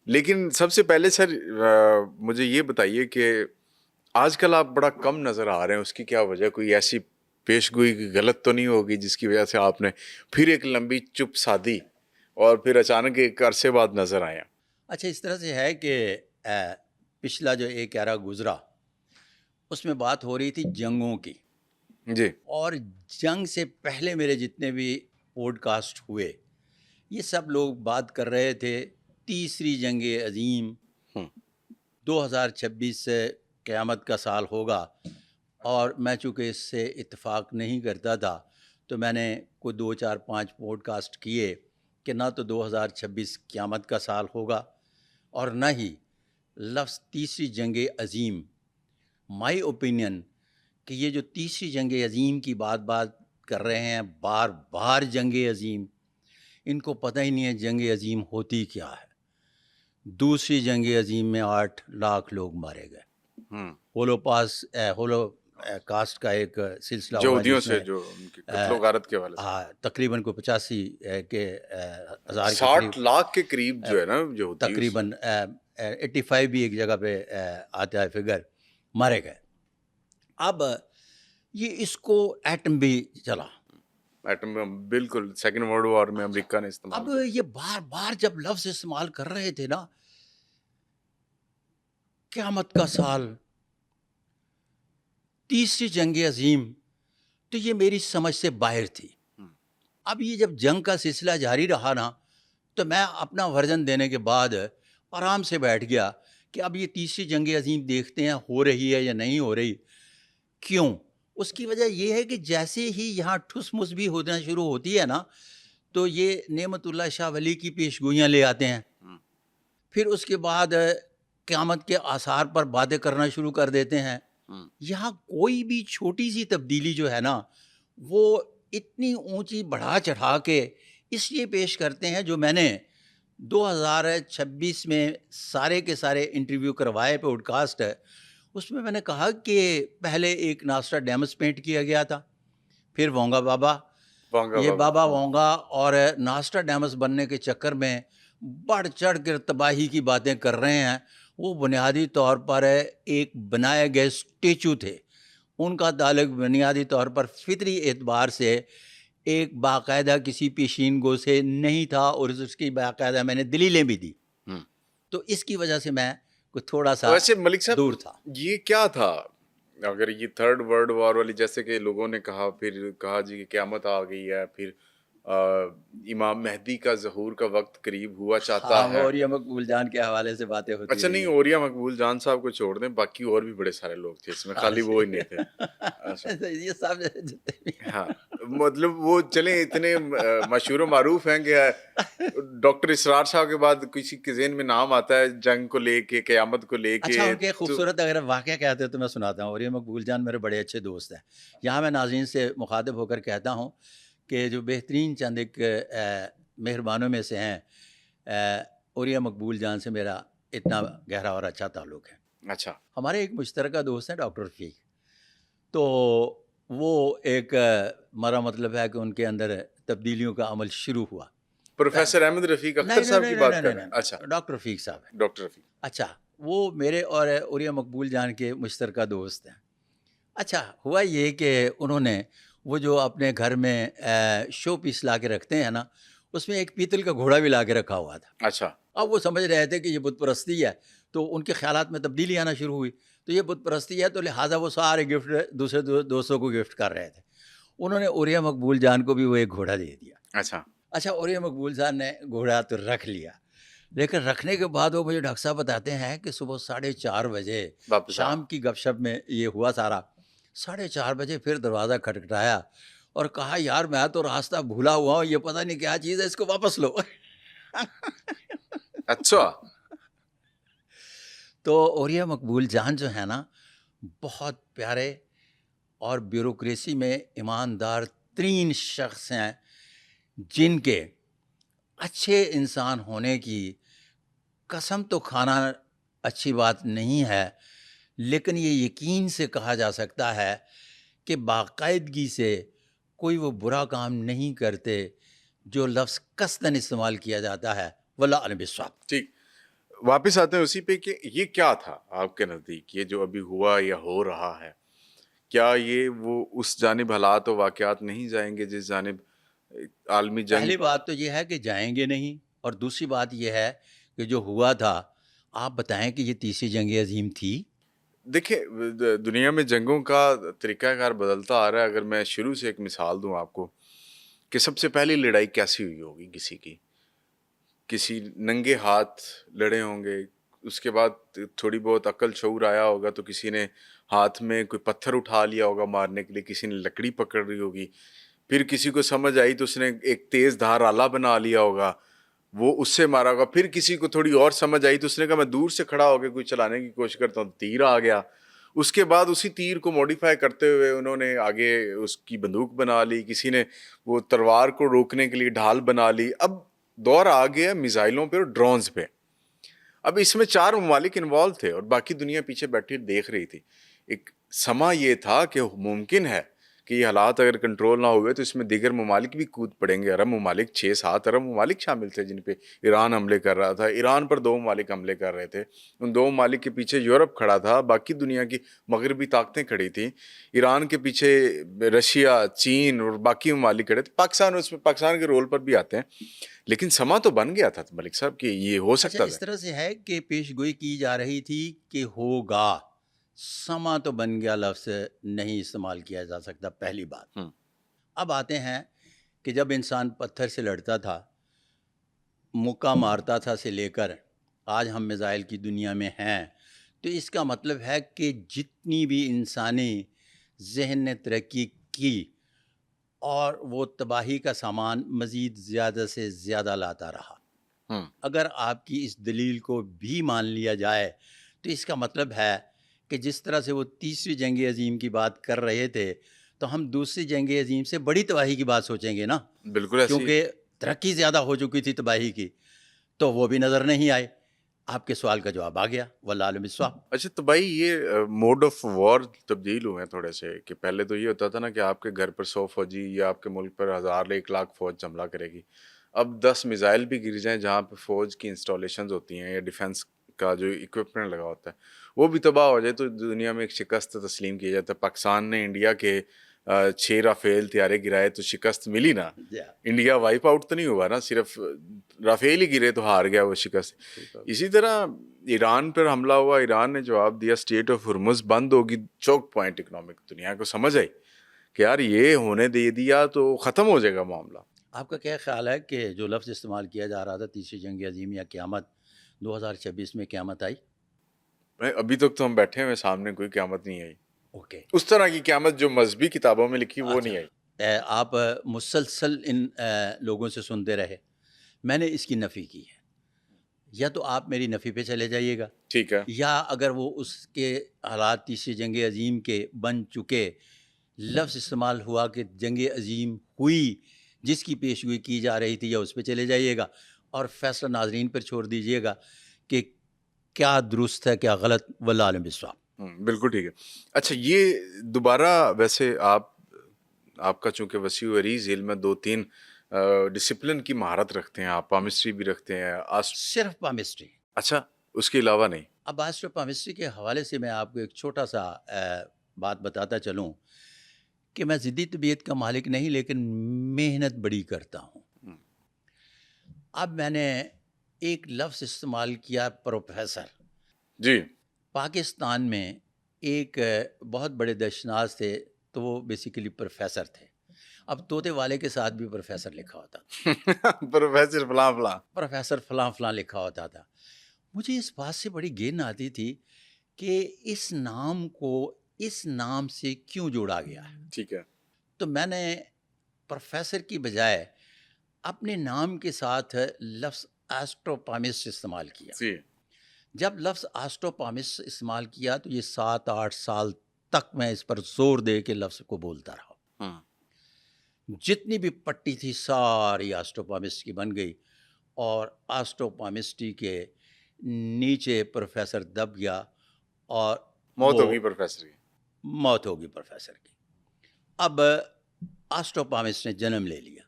لیکن سب سے پہلے سر مجھے یہ بتائیے کہ آج کل آپ بڑا کم نظر آ رہے ہیں، اس کی کیا وجہ؟ کوئی ایسی پیش گوئی کی غلط تو نہیں ہوگی جس کی وجہ سے آپ نے پھر ایک لمبی چپ سادھی اور پھر اچانک ایک عرصے بعد نظر آئے ہیں؟ اچھا، اس طرح سے ہے کہ پچھلا جو ایک ایرا گزرا اس میں بات ہو رہی تھی جنگوں کی، جی اور جنگ سے پہلے میرے جتنے بھی پوڈ کاسٹ ہوئے یہ سب لوگ بات کر رہے تھے تیسری جنگ عظیم، 2026 سے قیامت کا سال ہوگا، اور میں چونکہ اس سے اتفاق نہیں کرتا تھا تو میں نے کوئی 2 4 5 پوڈ کاسٹ کیے کہ نہ تو 2026 قیامت کا سال ہوگا اور نہ ہی لفظ تیسری جنگ عظیم. مائی اوپینین کہ یہ جو تیسری جنگ عظیم کی بات کر رہے ہیں بار بار جنگ عظیم، ان کو پتہ ہی نہیں ہے جنگ عظیم ہوتی کیا ہے. دوسری جنگ عظیم میں 8 لاکھ لوگ مارے گئے. ہولو کاسٹ کا ایک سلسلہ ہوا یہودیوں جس سے میں جو ان کی قتل و غارت کے حوالے سے تقریباً کوئی 85 کے ہزار کے 60 قریب، لاکھ کے قریب جو ہے نا یہودی تقریباً 85 بھی ایک جگہ پہ آتا ہے فگر، مارے گئے. اب یہ اس کو ایٹم بھی چلا. ایٹم بالکل سیکنڈ ورلڈ وار میں امریکہ نے استعمال اب کیا. یہ بار بار جب لفظ استعمال کر رہے تھے نا، قیامت کا سال، تیسری جنگ عظیم، تو یہ میری سمجھ سے باہر تھی. اب یہ جب جنگ کا سلسلہ جاری رہا نا تو میں اپنا ورژن دینے کے بعد آرام سے بیٹھ گیا کہ اب یہ تیسری جنگ عظیم دیکھتے ہیں ہو رہی ہے یا نہیں ہو رہی. کیوں؟ اس کی وجہ یہ ہے کہ جیسے ہی یہاں ٹھس مس بھی ہونا شروع ہوتی ہے نا تو یہ نعمت اللہ شاہ ولی کی پیشگوئیاں لے آتے ہیں. پھر اس کے بعد قیامت کے آثار پر باتیں کرنا شروع کر دیتے ہیں. یہاں کوئی بھی چھوٹی سی تبدیلی جو ہے نا وہ اتنی اونچی بڑھا چڑھا کے اس لیے پیش کرتے ہیں. جو میں نے 2026 میں سارے کے سارے انٹرویو کروائے پوڈ کاسٹ، اس میں نے کہا کہ پہلے ایک ناسٹرا ڈیمس پینٹ کیا گیا تھا، پھر وونگا بابا، یہ بابا وونگا اور ناسٹرا ڈیمس بننے کے چکر میں بڑھ چڑھ کر تباہی کی باتیں کر رہے ہیں. وہ بنیادی طور پر ایک بنائے گئے اسٹیچو تھے. ان کا تعلق بنیادی طور پر فطری اعتبار سے ایک باقاعدہ کسی پیشین گو سے نہیں تھا، اور اس کی باقاعدہ میں نے دلیلیں بھی دی. تو اس کی وجہ سے میں کوئی تھوڑا سا ویسے ملک صاحب دور تھا. یہ کیا تھا؟ اگر یہ تھرڈ ورلڈ وار والی جیسے کہ لوگوں نے کہا، پھر کہا جی کہ قیامت آ گئی ہے، پھر امام مہدی کا ظہور کا وقت قریب ہوا چاہتا ہے. اور یہ مقبول جان کے حوالے سے باتیں ہوتی اچھا نہیں، اوریا مقبول جان صاحب کو چھوڑ دیں، باقی اور بھی بڑے سارے لوگ تھے اس میں، خالی وہ ہی نہیں تھے. یہ سب ہاں مطلب وہ چلیں اتنے مشہور و معروف ہیں کہ ڈاکٹر اسرار صاحب کے بعد کسی کے ذہن میں نام آتا ہے جنگ کو لے کے، قیامت کو لے کے. اچھا، ان کے خوبصورت اگر واقعہ کہتے ہیں تو میں سناتا ہوں. اور یہ مقبول جان میرے بڑے اچھے دوست ہیں. یہاں میں ناظرین سے مخاطب ہو کر کہتا ہوں کہ جو بہترین چند ایک مہربانوں میں سے ہیں، اوریا مقبول جان سے میرا اتنا گہرا اور اچھا تعلق ہے. اچھا، ہمارے ایک مشترکہ دوست ہیں ڈاکٹر رفیق. تو وہ ایک ہمارا مطلب ہے کہ ان کے اندر تبدیلیوں کا عمل شروع ہوا. پروفیسر احمد رفیق اختر صاحب کی بات کر رہے ہیں؟ اچھا، ڈاکٹر رفیق صاحب ہیں. ڈاکٹر رفیق. اچھا، وہ میرے اور اوریا مقبول جان کے مشترکہ دوست ہیں. اچھا، ہوا یہ کہ انہوں نے وہ جو اپنے گھر میں شو پیس لا کے رکھتے ہیں نا، اس میں ایک پیتل کا گھوڑا بھی لا کے رکھا ہوا تھا. اچھا، اب وہ سمجھ رہے تھے کہ یہ بت پرستی ہے، تو ان کے خیالات میں تبدیلی آنا شروع ہوئی. تو یہ بت پرستی ہے تو لہٰذا وہ سارے گفٹ دوسرے دوستوں کو گفٹ کر رہے تھے. انہوں نے اوریا مقبول جان کو بھی وہ ایک گھوڑا دے دیا. اچھا، اوریا مقبول جان نے گھوڑا تو رکھ لیا، لیکن رکھنے کے بعد وہ مجھے ڈاکٹر صاحب بتاتے ہیں کہ صبح 4:30 بجے شام کی گپ شپ میں یہ ہوا سارا. 4:30 بجے پھر دروازہ کھٹکھٹایا اور کہا یار میں تو راستہ بھولا ہوا ہوں، یہ پتہ نہیں کیا چیز ہے، اس کو واپس لو. اچھا. تو اوریا مقبول جان جو ہے نا بہت پیارے اور بیوروکریسی میں ایماندار ترین شخص ہیں، جن کے اچھے انسان ہونے کی قسم تو کھانا اچھی بات نہیں ہے، لیکن یہ یقین سے کہا جا سکتا ہے کہ باقاعدگی سے کوئی وہ برا کام نہیں کرتے جو لفظ قصداً استعمال کیا جاتا ہے. واللہ علم بالصواب. ٹھیک. واپس آتے ہیں اسی پہ کہ یہ کیا تھا آپ کے نزدیک، یہ جو ابھی ہوا یا ہو رہا ہے، کیا یہ وہ اس جانب حالات و واقعات نہیں جائیں گے جس جانب عالمی جنگ؟ پہلی بات تو یہ ہے کہ جائیں گے نہیں، اور دوسری بات یہ ہے کہ جو ہوا تھا، آپ بتائیں کہ یہ تیسری جنگ عظیم تھی؟ دیکھیں دنیا میں جنگوں کا طریقہ کار بدلتا آ رہا ہے. اگر میں شروع سے ایک مثال دوں آپ کو کہ سب سے پہلی لڑائی کیسی ہوئی ہوگی کسی کی، کسی ننگے ہاتھ لڑے ہوں گے، اس کے بعد تھوڑی بہت عقل شعور آیا ہوگا تو کسی نے ہاتھ میں کوئی پتھر اٹھا لیا ہوگا مارنے کے لیے، کسی نے لکڑی پکڑ لی ہوگی، پھر کسی کو سمجھ آئی تو اس نے ایک تیز دھار آلہ بنا لیا ہوگا، وہ اس سے مارا ہوگا. پھر کسی کو تھوڑی اور سمجھ آئی تو اس نے کہا میں دور سے کھڑا ہو کے کوئی چلانے کی کوشش کرتا ہوں، تیر آ گیا. اس کے بعد اسی تیر کو موڈیفائی کرتے ہوئے انہوں نے آگے اس کی بندوق بنا لی، کسی نے وہ تلوار کو روکنے کے لیے ڈھال بنا لی. اب دور آ گیا میزائلوں پہ اور ڈرونز پہ. اب اس میں 4 ممالک انوالو تھے اور باقی دنیا پیچھے بیٹھی دیکھ رہی تھی. ایک سما یہ تھا کہ ممکن ہے کہ یہ حالات اگر کنٹرول نہ ہوئے تو اس میں دیگر ممالک بھی کود پڑیں گے. عرب ممالک 6-7 عرب ممالک شامل تھے جن پہ ایران حملے کر رہا تھا. ایران پر 2 ممالک حملے کر رہے تھے. ان 2 ممالک کے پیچھے یورپ کھڑا تھا، باقی دنیا کی مغربی طاقتیں کھڑی تھیں. ایران کے پیچھے رشیا، چین اور باقی ممالک کھڑے تھے. پاکستان اس میں پاکستان کے رول پر بھی آتے ہیں. لیکن سما تو بن گیا تھا ملک صاحب کہ یہ ہو اچھا، سکتا اس تھا. طرح سے ہے کہ پیش گوئی کی جا رہی تھی کہ ہوگا، سما تو بن گیا لفظ نہیں استعمال کیا جا سکتا، پہلی بات. اب آتے ہیں کہ جب انسان پتھر سے لڑتا تھا، مکہ مارتا تھا سے لے کر آج ہم میزائل کی دنیا میں ہیں، تو اس کا مطلب ہے کہ جتنی بھی انسانی ذہن نے ترقی کی اور وہ تباہی کا سامان مزید زیادہ سے زیادہ لاتا رہا. اگر آپ کی اس دلیل کو بھی مان لیا جائے تو اس کا مطلب ہے کہ جس طرح سے وہ تیسری جنگ عظیم کی بات کر رہے تھے تو ہم دوسری جنگ عظیم سے بڑی تباہی کی بات سوچیں گے نا، بالکل ایسی. کیونکہ ترقی زیادہ ہو چکی تھی تباہی کی، تو وہ بھی نظر نہیں آئے. آپ کے سوال کا جواب آ گیا، واللہ عالم الصواب. اچھا تو بھائی یہ موڈ آف وار تبدیل ہوئے ہیں تھوڑے سے، کہ پہلے تو یہ ہوتا تھا نا کہ آپ کے گھر پر 100 فوجی یا آپ کے ملک پر 1000-1 لاکھ فوج حملہ کرے گی. اب 10 میزائل بھی گر جائیں جہاں پہ فوج کی انسٹالیشنز ہوتی ہیں یا ڈیفنس کا جو اکوپمنٹ لگا ہوتا ہے وہ بھی تباہ ہو جائے تو دنیا میں ایک شکست تسلیم کیا جاتا ہے. پاکستان نے انڈیا کے 6 رافیل طیارے گرائے تو شکست ملی نا. انڈیا وائپ آؤٹ تو نہیں ہوا نا، صرف رافیل ہی گرے تو ہار گیا وہ شکست. اسی طرح ایران پر حملہ ہوا، ایران نے جواب دیا، اسٹریٹ آف ہرمز بند ہوگی، چوک پوائنٹ اکنامک. دنیا کو سمجھ آئی کہ یار یہ ہونے دے دیا تو ختم ہو جائے گا معاملہ. آپ کا کیا خیال ہے کہ جو لفظ استعمال کیا جا رہا تھا تیسری جنگ عظیم یا قیامت، 2026 میں قیامت آئی؟ ابھی تک تو ہم بیٹھے ہوئے سامنے کوئی قیامت نہیں آئی. اوکے. اس طرح کی قیامت جو مذہبی کتابوں میں لکھی وہ نہیں آئی. آپ مسلسل ان لوگوں سے سنتے رہے، میں نے اس کی نفی کی ہے. یا تو آپ میری نفی پہ چلے جائیے گا، ٹھیک ہے. یا اگر وہ اس کے حالات تیسری جنگ عظیم کے بن چکے، لفظ استعمال ہوا کہ جنگ عظیم ہوئی جس کی پیشگوئی کی جا رہی تھی، یا اس پہ چلے جائیے گا اور فیصلہ ناظرین پر چھوڑ دیجیے گا کہ کیا درست ہے کیا غلط، واللہ عالم بالصواب. بالکل ٹھیک ہے. اچھا یہ دوبارہ ویسے آپ کا چونکہ وسیع و عریض علم ہے، 2-3 ڈسپلن کی مہارت رکھتے ہیں آپ، پامسٹری بھی رکھتے ہیں. صرف پامسٹری. اچھا اس کے علاوہ نہیں؟ اب آسٹرو پامسٹری کے حوالے سے میں آپ کو ایک چھوٹا سا بات بتاتا چلوں کہ میں ضدی طبیعت کا مالک نہیں لیکن محنت بڑی کرتا ہوں. اب میں نے ایک لفظ استعمال کیا، پروفیسر. جی. پاکستان میں ایک بہت بڑے دشناس تھے تو وہ بیسیکلی پروفیسر تھے. اب طوطے والے کے ساتھ بھی پروفیسر لکھا ہوتا تھا. پروفیسر فلاں فلاں، پروفیسر فلاں فلاں لکھا ہوتا تھا. مجھے اس بات سے بڑی گھن آتی تھی کہ اس نام کو اس نام سے کیوں جوڑا گیا ہے. ٹھیک ہے. تو میں نے پروفیسر کی بجائے اپنے نام کے ساتھ لفظ آسٹروپامسٹ استعمال کیا. جی. جب لفظ آسٹروپامسٹ استعمال کیا تو یہ 7-8 سال تک میں اس پر زور دے کے لفظ کو بولتا رہا. جتنی بھی پٹی تھی ساری آسٹروپامسٹ کی بن گئی اور آسٹروپامسٹی کے نیچے پروفیسر دب گیا اور موت ہوگی پروفیسر کی. موت ہوگی پروفیسر کی. اب آسٹروپامسٹ نے جنم لے لیا.